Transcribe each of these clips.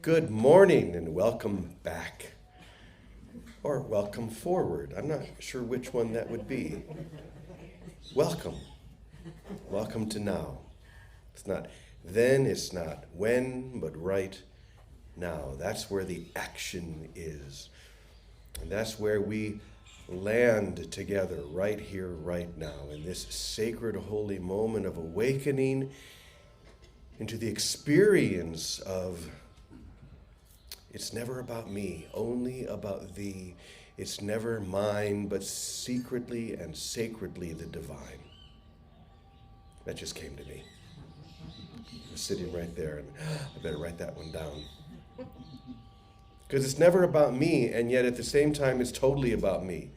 Good morning and welcome back. Or welcome forward. I'm not sure which one that would be. Welcome. Welcome to now. It's not then, it's not when, but right now. That's where the action is. And that's where we land together, right here, right now, in this sacred, holy moment of awakening into the experience of it's never about me, only about thee. It's never mine, but secretly and sacredly the divine. That just came to me. I was sitting right there, and I better write that one down. Because it's never about me, and yet at the same time, it's totally about me.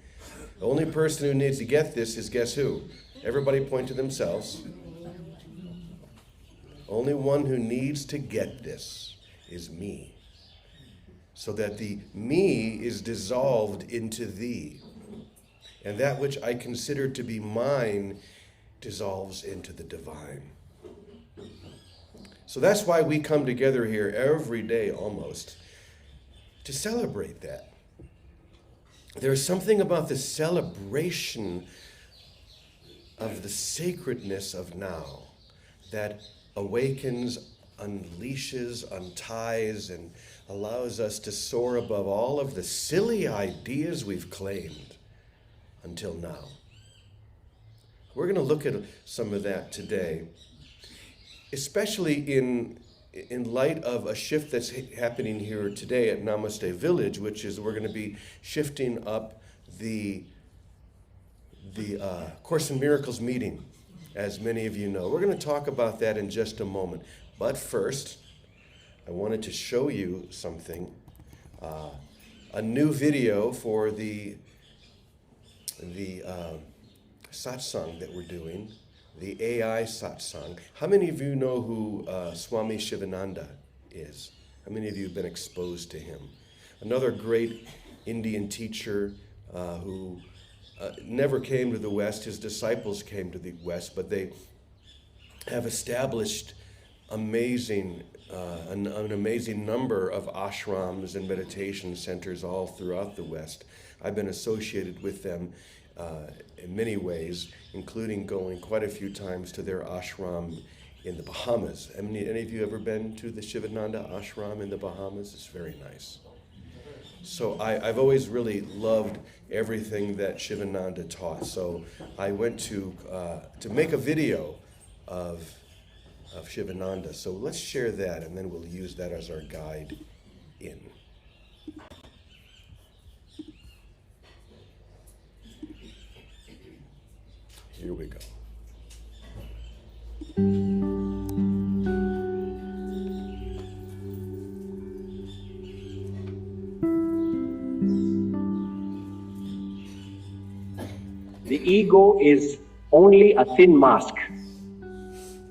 The only person who needs to get this is guess who? Everybody point to themselves. Only one who needs to get this is me. So that the me is dissolved into thee. And that which I consider to be mine dissolves into the divine. So that's why we come together here every day almost to celebrate that. There's something about the celebration of the sacredness of now that awakens, unleashes, unties, and allows us to soar above all of the silly ideas we've claimed until now. We're going to look at some of that today, especially in light of a shift that's happening here today at Namaste Village, which is we're going to be shifting up the Course in Miracles meeting, as many of you know. We're going to talk about that in just a moment. But first, I wanted to show you something, a new video for the satsang that we're doing, the AI satsang. How many of you know who Swami Shivananda is? How many of you have been exposed to him? Another great Indian teacher who never came to the West. His disciples came to the West, but they have established an amazing number of ashrams and meditation centers all throughout the West. I've been associated with them in many ways, including going quite a few times to their ashram in the Bahamas. Any of you ever been to the Shivananda ashram in the Bahamas? It's very nice. So I've always really loved everything that Shivananda taught. So I went to make a video of Shivananda. So let's share that, and then we'll use that as our guide in. Here we go. The ego is only a thin mask,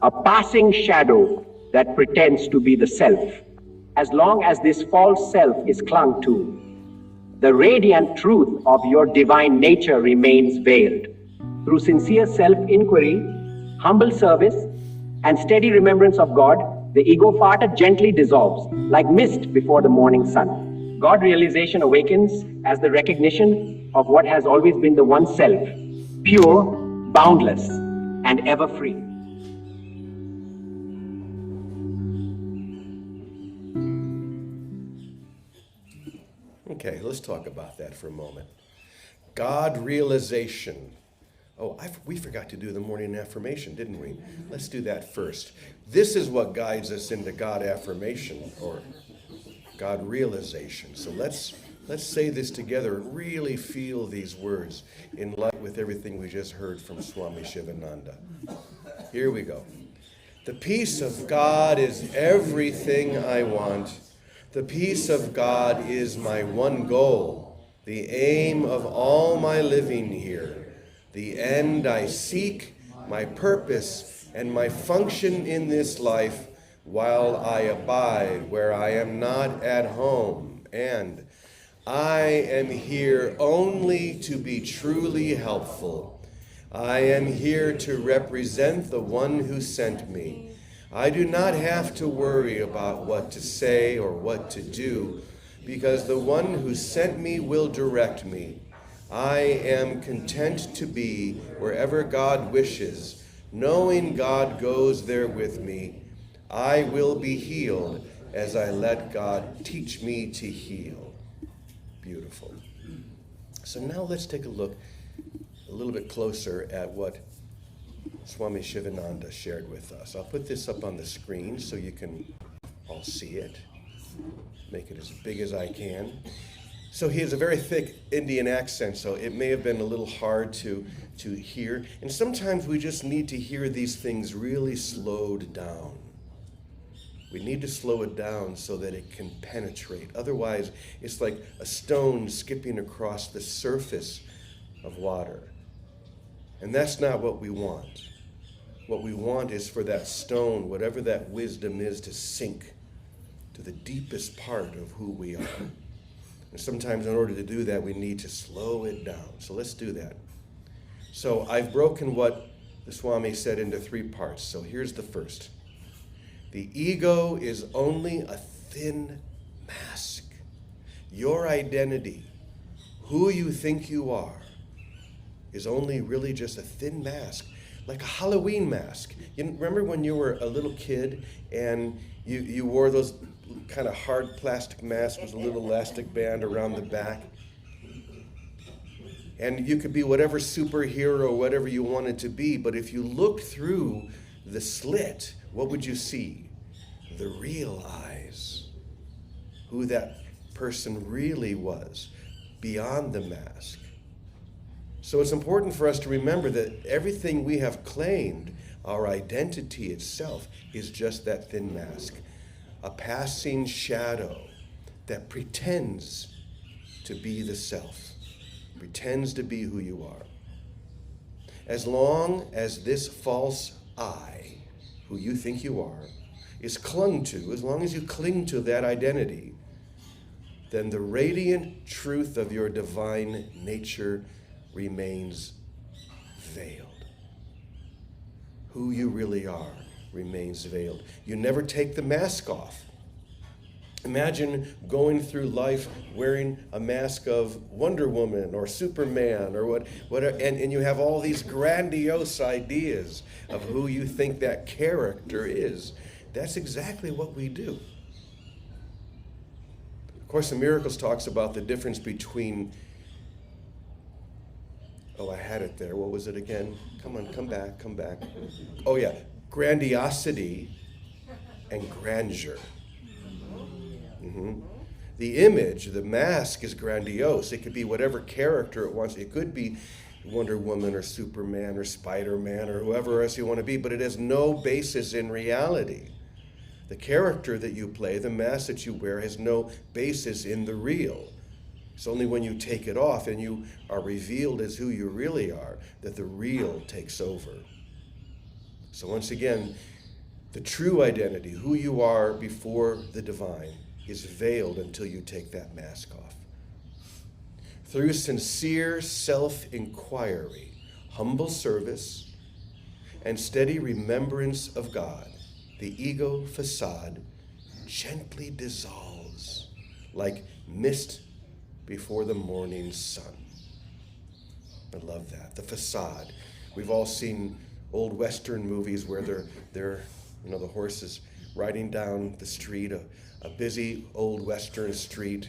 a passing shadow that pretends to be the self. As long as this false self is clung to, the radiant truth of your divine nature remains veiled. Through sincere self-inquiry, humble service, and steady remembrance of God, the ego fata gently dissolves, like mist before the morning sun. God realization awakens as the recognition of what has always been the one self, pure, boundless, and ever free. Okay, let's talk about that for a moment. God realization. Oh, we forgot to do the morning affirmation, didn't we? Let's do that first. This is what guides us into God affirmation, or God realization. So let's say this together and really feel these words in light with everything we just heard from Swami Shivananda. Here we go. The peace of God is everything I want. The peace of God is my one goal, the aim of all my living here, the end I seek, my purpose, and my function in this life while I abide where I am not at home. And I am here only to be truly helpful. I am here to represent the one who sent me. I do not have to worry about what to say or what to do, because the one who sent me will direct me. I am content to be wherever God wishes, knowing God goes there with me. I will be healed as I let God teach me to heal. Beautiful. So now let's take a look a little bit closer at what Swami Shivananda shared with us. I'll put this up on the screen so you can all see it. Make it as big as I can. So he has a very thick Indian accent, so it may have been a little hard to hear. And sometimes we just need to hear these things really slowed down. We need to slow it down so that it can penetrate. Otherwise, it's like a stone skipping across the surface of water. And that's not what we want. What we want is for that stone, whatever that wisdom is, to sink to the deepest part of who we are. And sometimes in order to do that, we need to slow it down. So let's do that. So I've broken what the Swami said into 3 parts. So here's the first. The ego is only a thin mask. Your identity, who you think you are, is only really just a thin mask, like a Halloween mask. You remember when you were a little kid and you wore those kind of hard plastic masks with a little elastic band around the back? And you could be whatever superhero or whatever you wanted to be, but if you looked through the slit, what would you see? The real eyes. Who that person really was, beyond the mask. So it's important for us to remember that everything we have claimed, our identity itself, is just that thin mask. A passing shadow that pretends to be the self, pretends to be who you are. As long as this false I, who you think you are, is clung to, as long as you cling to that identity, then the radiant truth of your divine nature remains veiled. Who you really are remains veiled. You never take the mask off. Imagine going through life wearing a mask of Wonder Woman or Superman or whatever, and you have all these grandiose ideas of who you think that character is. That's exactly what we do. Of Course in Miracles talks about the difference between, I had it there. What was it again? Come on, come back. Oh yeah, grandiosity and grandeur. Mm-hmm. The image, the mask is grandiose. It could be whatever character it wants. It could be Wonder Woman or Superman or Spider-Man or whoever else you want to be, but it has no basis in reality. The character that you play, the mask that you wear, has no basis in the real. It's only when you take it off and you are revealed as who you really are that the real takes over. So once again, the true identity, who you are before the divine, is veiled until you take that mask off. Through sincere self-inquiry, humble service, and steady remembrance of God, the ego facade gently dissolves like mist before the morning sun. I love that. The facade. We've all seen old Western movies where they're the horses riding down the street, a busy old Western street.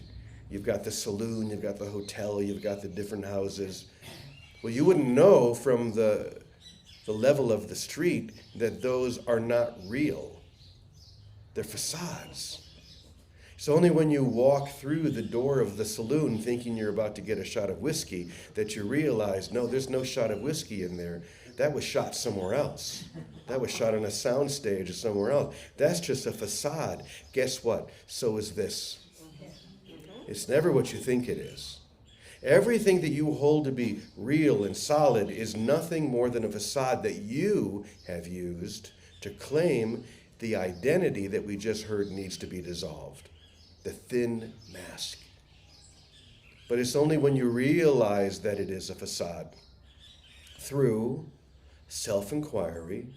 You've got the saloon, you've got the hotel, you've got the different houses. Well, you wouldn't know from the level of the street that those are not real. They're facades. It's only when you walk through the door of the saloon thinking you're about to get a shot of whiskey that you realize, no, there's no shot of whiskey in there. That was shot somewhere else. That was shot on a sound stage or somewhere else. That's just a facade. Guess what? So is this. It's never what you think it is. Everything that you hold to be real and solid is nothing more than a facade that you have used to claim the identity that we just heard needs to be dissolved. The thin mask. But it's only when you realize that it is a facade, through self-inquiry,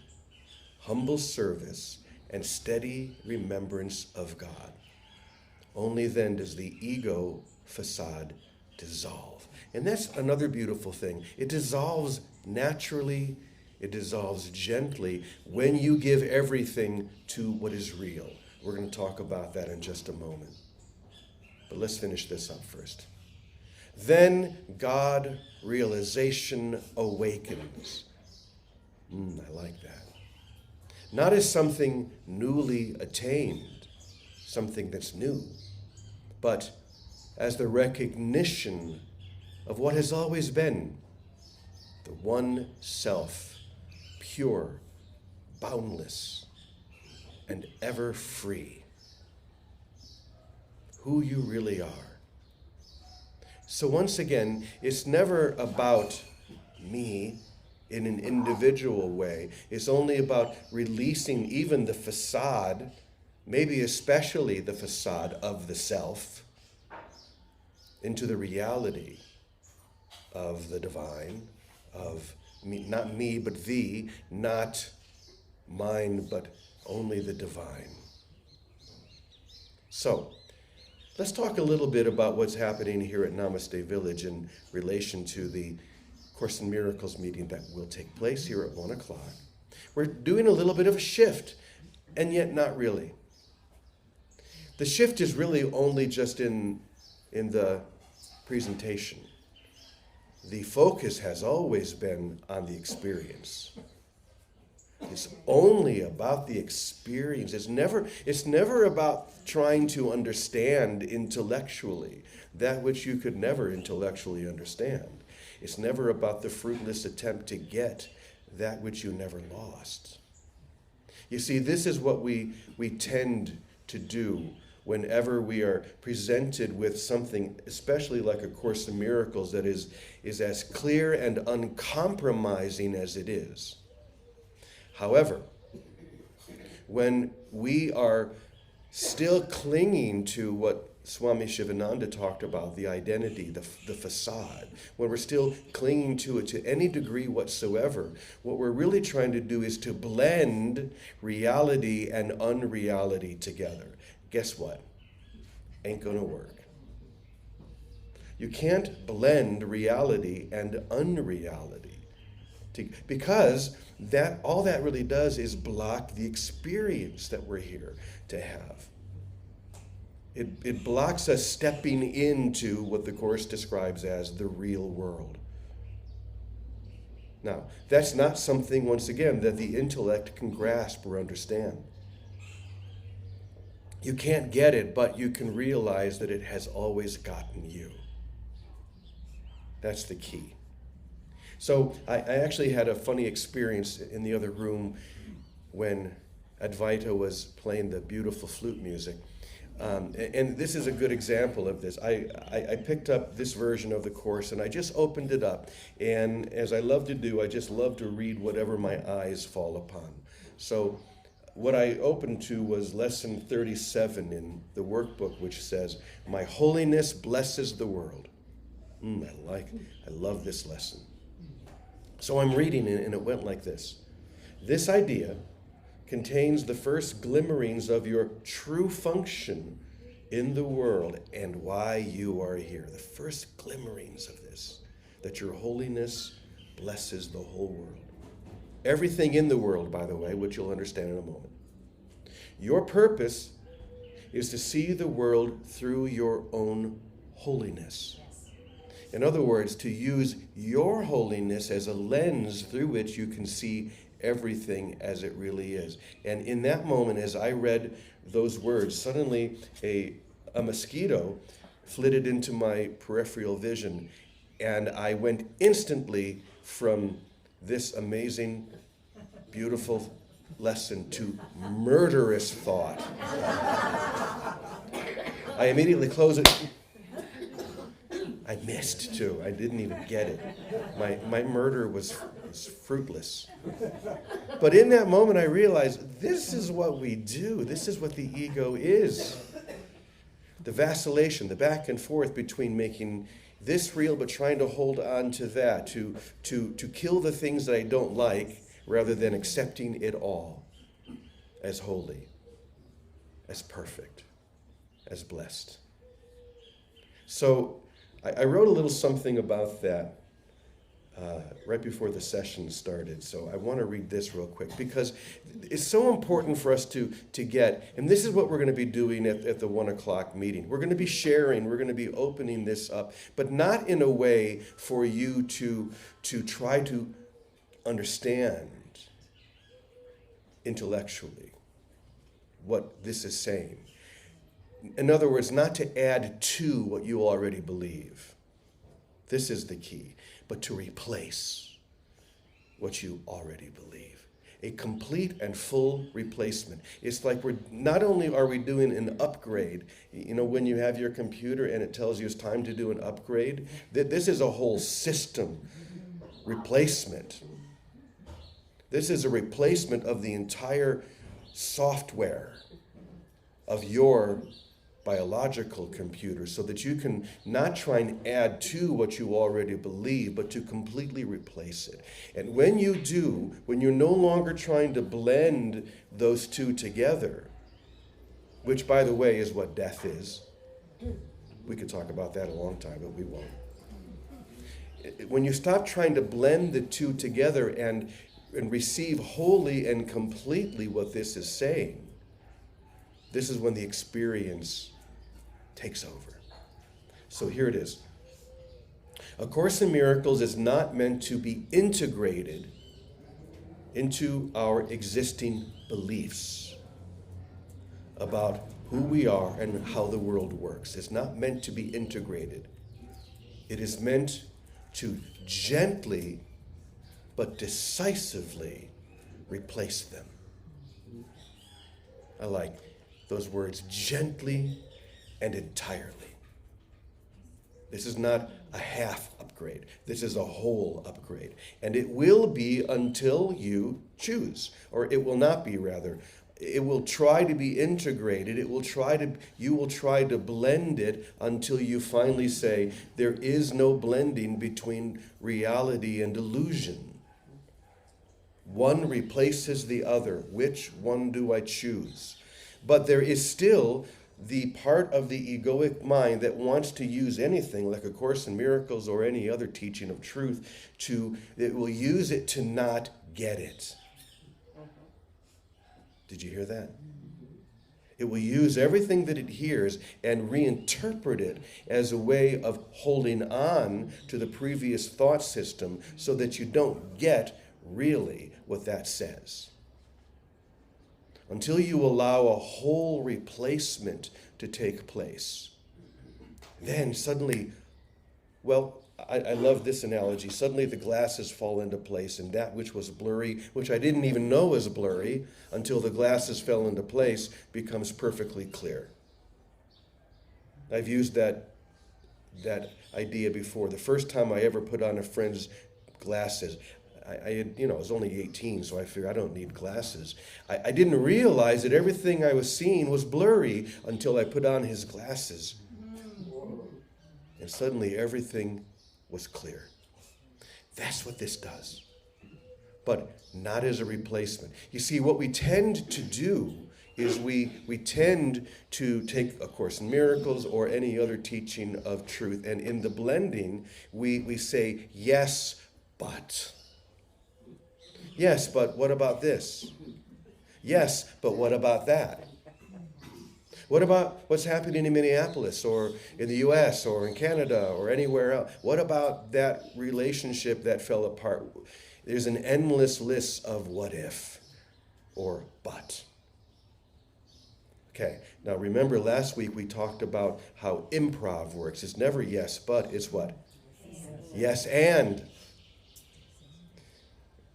humble service, and steady remembrance of God. Only then does the ego facade dissolve. And that's another beautiful thing. It dissolves naturally, it dissolves gently when you give everything to what is real. We're going to talk about that in just a moment. But let's finish this up first. Then God realization awakens. I like that. Not as something newly attained, something that's new, but as the recognition of what has always been, the one self, pure, boundless, and ever free. Who you really are. So once again, it's never about me in an individual way. It's only about releasing even the facade, maybe especially the facade of the self, into the reality of the divine, of me, not me, but thee, not mine, but only the divine. So, let's talk a little bit about what's happening here at Namaste Village in relation to the Course in Miracles meeting that will take place here at 1 o'clock. We're doing a little bit of a shift, and yet not really. The shift is really only just in the presentation. The focus has always been on the experience. It's only about the experience. It's never about trying to understand intellectually that which you could never intellectually understand. It's never about the fruitless attempt to get that which you never lost. You see, this is what we tend to do whenever we are presented with something, especially like A Course in Miracles, that is as clear and uncompromising as it is. However, when we are still clinging to what Swami Shivananda talked about, the identity, the facade, when we're still clinging to it to any degree whatsoever, what we're really trying to do is to blend reality and unreality together. Guess what? Ain't gonna work. You can't blend reality and unreality, because all that really does is block the experience that we're here to have. It blocks us stepping into what the Course describes as the real world. Now, that's not something, once again, that the intellect can grasp or understand. You can't get it, but you can realize that it has always gotten you. That's the key. So I actually had a funny experience in the other room when Advaita was playing the beautiful flute music. And this is a good example of this. I picked up this version of the Course and I just opened it up. And as I love to do, I just love to read whatever my eyes fall upon. So what I opened to was lesson 37 in the workbook, which says, "My holiness blesses the world." I love this lesson. So I'm reading it, and it went like this. "This idea contains the first glimmerings of your true function in the world and why you are here." The first glimmerings of this, that your holiness blesses the whole world. Everything in the world, by the way, which you'll understand in a moment. "Your purpose is to see the world through your own holiness." In other words, to use your holiness as a lens through which you can see everything as it really is. And in that moment, as I read those words, suddenly a mosquito flitted into my peripheral vision, and I went instantly from this amazing, beautiful lesson to murderous thought. I immediately closed it. I missed too. I didn't even get it. My murder was fruitless. But in that moment, I realized this is what we do. This is what the ego is. The vacillation, the back and forth between making this real but trying to hold on to that, to kill the things that I don't like rather than accepting it all. as holy, as perfect, as blessed. So I wrote a little something about that right before the session started. So I want to read this real quick because it's so important for us to get, and this is what we're going to be doing at the 1 o'clock meeting. We're going to be sharing, we're going to be opening this up, but not in a way for you to try to understand intellectually what this is saying. In other words, not to add to what you already believe. This is the key. But to replace what you already believe. A complete and full replacement. It's like we're not only are we doing an upgrade, you know, when you have your computer and it tells you it's time to do an upgrade, this is a whole system replacement. This is a replacement of the entire software of your biological computer so that you can not try and add to what you already believe, but to completely replace it. And when you do, when you're no longer trying to blend those two together, which by the way is what death is. We could talk about that a long time, but we won't. When you stop trying to blend the two together and receive wholly and completely what this is saying, this is when the experience takes over. So here it is. A Course in Miracles is not meant to be integrated into our existing beliefs about who we are and how the world works. It's not meant to be integrated. It is meant to gently but decisively replace them. I like those words, gently and entirely. This is not a half upgrade. This is a whole upgrade. And it will be until you choose, or it will not be, rather. It will try to be integrated. You will try to blend it until you finally say, there is no blending between reality and illusion. One replaces the other. Which one do I choose? But there is still the part of the egoic mind that wants to use anything like A Course in Miracles or any other teaching of truth it will use it to not get it. Did you hear that? It will use everything that it hears and reinterpret it as a way of holding on to the previous thought system so that you don't get really what that says. Until you allow a whole replacement to take place, then suddenly, well, I love this analogy. Suddenly the glasses fall into place, and that which was blurry, which I didn't even know was blurry until the glasses fell into place, becomes perfectly clear. I've used that idea before. The first time I ever put on a friend's glasses, I was only 18, so I figured I don't need glasses. I didn't realize that everything I was seeing was blurry until I put on his glasses. And suddenly everything was clear. That's what this does. But not as a replacement. You see, what we tend to do is we tend to take A Course in Miracles or any other teaching of truth, and in the blending, we say, yes, but. Yes, but what about this? Yes, but what about that? What about what's happening in Minneapolis or in the U.S. or in Canada or anywhere else? What about that relationship that fell apart? There's an endless list of what if or but. Okay, now remember last week we talked about how improv works. It's never yes, but, it's what? Yes, and.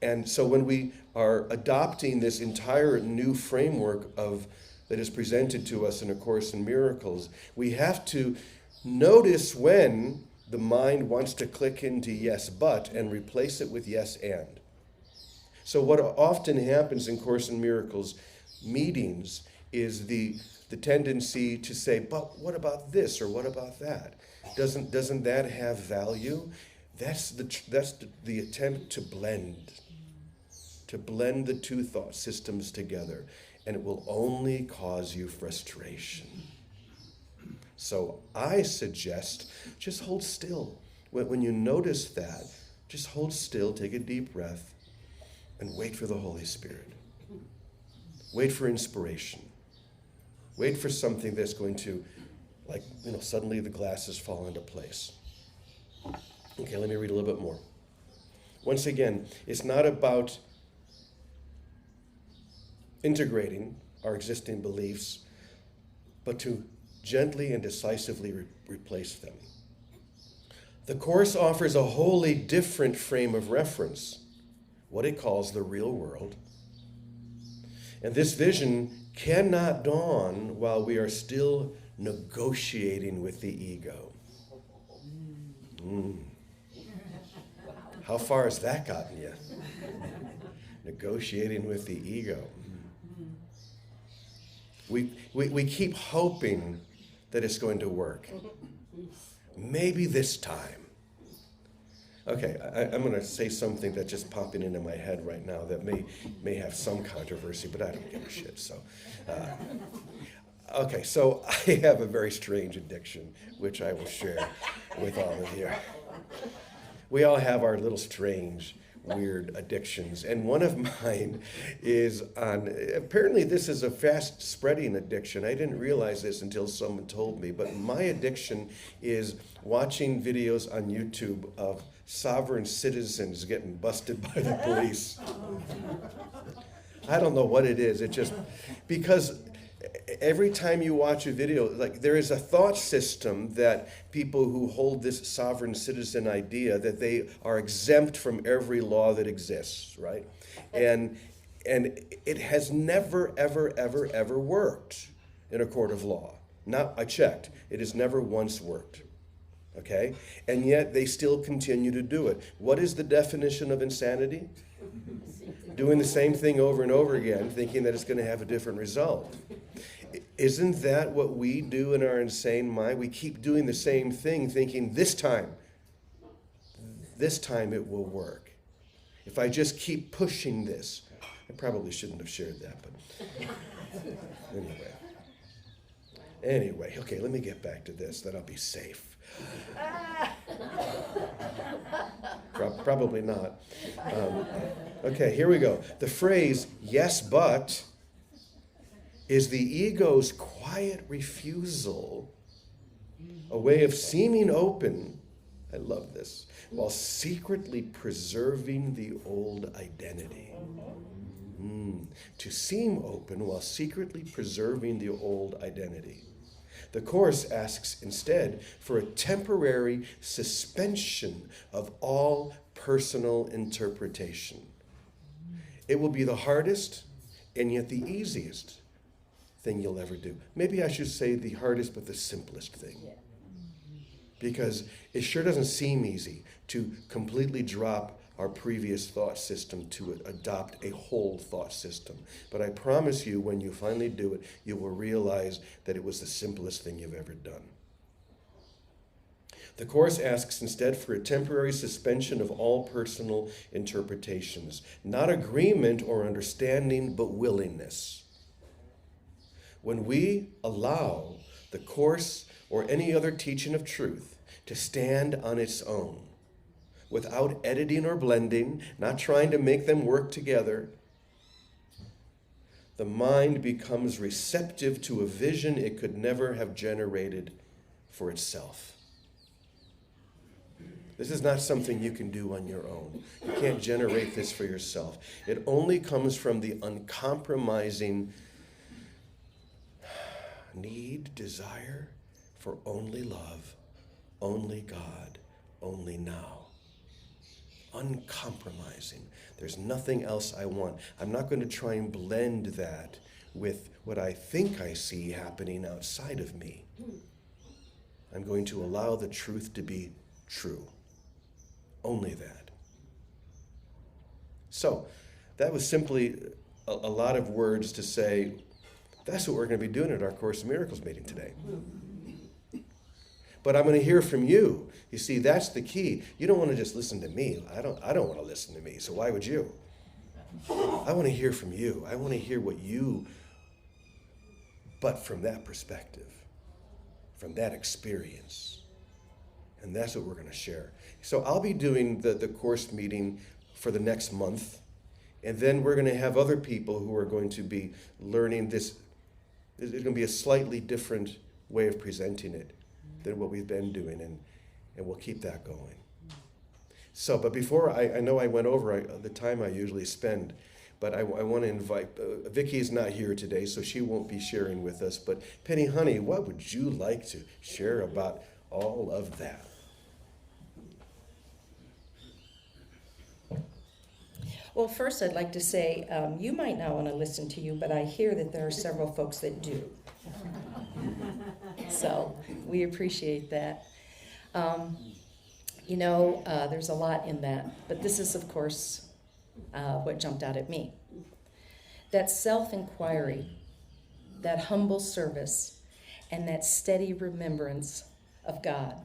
And so when we are adopting this entire new framework that is presented to us in A Course in Miracles, we have to notice when the mind wants to click into yes, but, and replace it with yes, and. So what often happens in Course in Miracles meetings is the tendency to say, but what about this or what about that? Doesn't that have value? That's the attempt to blend the two thought systems together. and it will only cause you frustration. So I suggest just hold still. When you notice that, just hold still, take a deep breath, and wait for the Holy Spirit. Wait for inspiration. Wait for something that's going to, suddenly the glasses fall into place. Okay, let me read a little bit more. Once again, it's not about integrating our existing beliefs, but to gently and decisively replace them. The Course offers a wholly different frame of reference, what it calls the real world. And this vision cannot dawn while we are still negotiating with the ego. How far has that gotten you? Negotiating with the ego. We keep hoping that it's going to work. Maybe this time. Okay, I'm going to say something that's just popping into my head right now that may have some controversy, but I don't give a shit. So, so I have a very strange addiction, which I will share with all of you. We all have our little strange, weird addictions, and one of mine is apparently this is a fast-spreading addiction. I didn't realize this until someone told me, but my addiction is watching videos on YouTube of sovereign citizens getting busted by the police. I don't know what it is. It just, because every time you watch a video, there is a thought system that people who hold this sovereign citizen idea that they are exempt from every law that exists, right? And it has never, ever, ever, ever worked in a court of law. I checked. It has never once worked. Okay? And yet they still continue to do it. What is the definition of insanity? Doing the same thing over and over again, thinking that it's going to have a different result. Isn't that what we do in our insane mind? We keep doing the same thing, thinking this time it will work. If I just keep pushing this. I probably shouldn't have shared that, but anyway, okay, let me get back to this, then I'll be safe. Probably not. Okay, here we go. The phrase, yes, but, is the ego's quiet refusal, a way of seeming open, I love this, while secretly preserving the old identity. To seem open while secretly preserving the old identity. The Course asks instead for a temporary suspension of all personal interpretation. It will be the hardest and yet the easiest thing you'll ever do. Maybe I should say the hardest but the simplest thing. Because it sure doesn't seem easy to completely drop our previous thought system to adopt a whole thought system. But I promise you, when you finally do it, you will realize that it was the simplest thing you've ever done. The Course asks instead for a temporary suspension of all personal interpretations, not agreement or understanding, but willingness. When we allow the Course or any other teaching of truth to stand on its own, without editing or blending, not trying to make them work together, the mind becomes receptive to a vision it could never have generated for itself. This is not something you can do on your own. You can't generate this for yourself. It only comes from the uncompromising need, desire for only love, only God, only now. Uncompromising. There's nothing else I want. I'm not going to try and blend that with what I think I see happening outside of me. I'm going to allow the truth to be true. Only that. So, that was simply a lot of words to say, that's what we're going to be doing at our Course in Miracles meeting today. But I'm going to hear from you. You see, that's the key. You don't want to just listen to me. I don't want to listen to me, so why would you? I want to hear from you. I want to hear what you but from that perspective, from that experience. And that's what we're going to share. So I'll be doing the course meeting for the next month. And then we're going to have other people who are going to be learning this. It's going to be a slightly different way of presenting it than what we've been doing. And we'll keep that going. So, but before, I know I went over the time I usually spend. But I want to invite, Vicky's not here today, so she won't be sharing with us. But Penny, honey, what would you like to share about all of that? Well, first I'd like to say, you might not want to listen to you, but I hear that there are several folks that do. So we appreciate that. There's a lot in that, but this is, of course, what jumped out at me. That self-inquiry, that humble service, and that steady remembrance of God.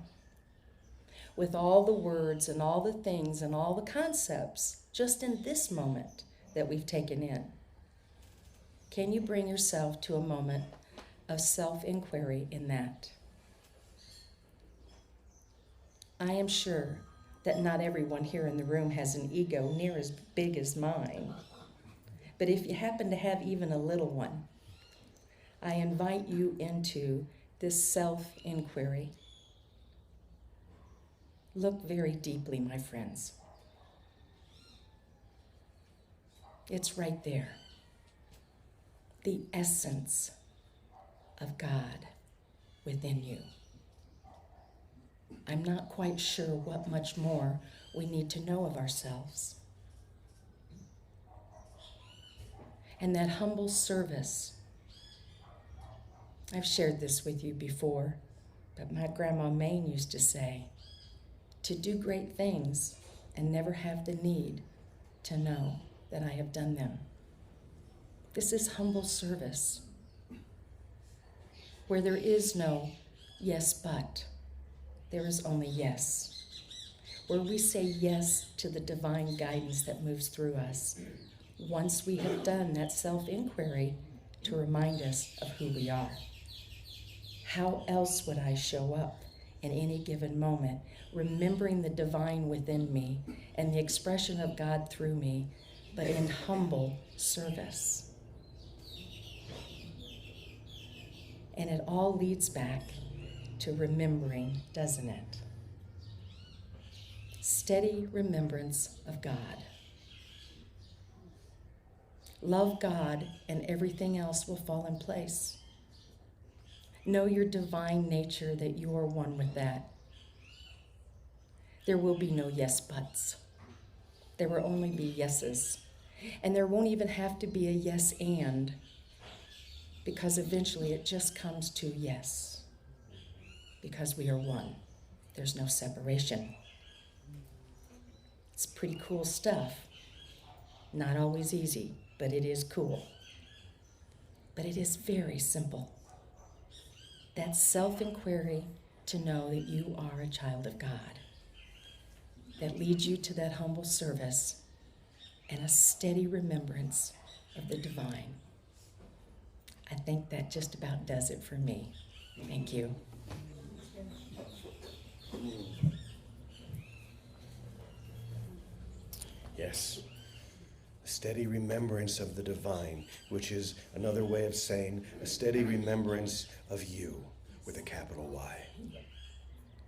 With all the words and all the things and all the concepts just in this moment that we've taken in. Can you bring yourself to a moment of self-inquiry in that? I am sure that not everyone here in the room has an ego near as big as mine. But if you happen to have even a little one, I invite you into this self-inquiry. Look very deeply, my friends. It's right there. The essence of God within you. I'm not quite sure what much more we need to know of ourselves. And that humble service. I've shared this with you before, but my grandma Maine used to say, to do great things and never have the need to know that I have done them. This is humble service, where there is no yes, but. There is only yes. Where we say yes to the divine guidance that moves through us, once we have done that self-inquiry to remind us of who we are. How else would I show up in any given moment, remembering the divine within me and the expression of God through me, but in humble service? And it all leads back to remembering, doesn't it? Steady remembrance of God. Love God and everything else will fall in place. Know your divine nature, that you are one with that. There will be no yes buts. There will only be yeses. And there won't even have to be a yes and, because eventually it just comes to yes. Because we are one. There's no separation. It's pretty cool stuff. Not always easy, but it is cool. But it is very simple. That self-inquiry to know that you are a child of God. That leads you to that humble service and a steady remembrance of the divine. I think that just about does it for me. Thank you. Yes. A steady remembrance of the divine, which is another way of saying a steady remembrance of you with a capital Y.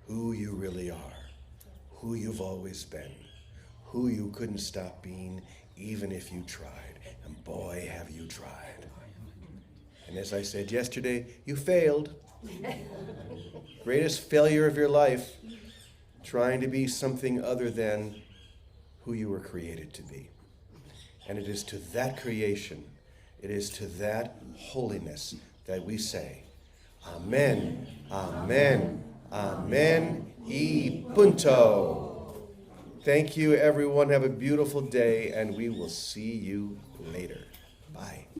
Who you really are, who you've always been, who you couldn't stop being even if you tried. And boy, have you tried. And as I said yesterday, you failed. Greatest failure of your life, trying to be something other than who you were created to be. And it is to that creation, it is to that holiness that we say, Amen, Amen, Amen, y punto. Thank you, everyone. Have a beautiful day, and we will see you later. Bye.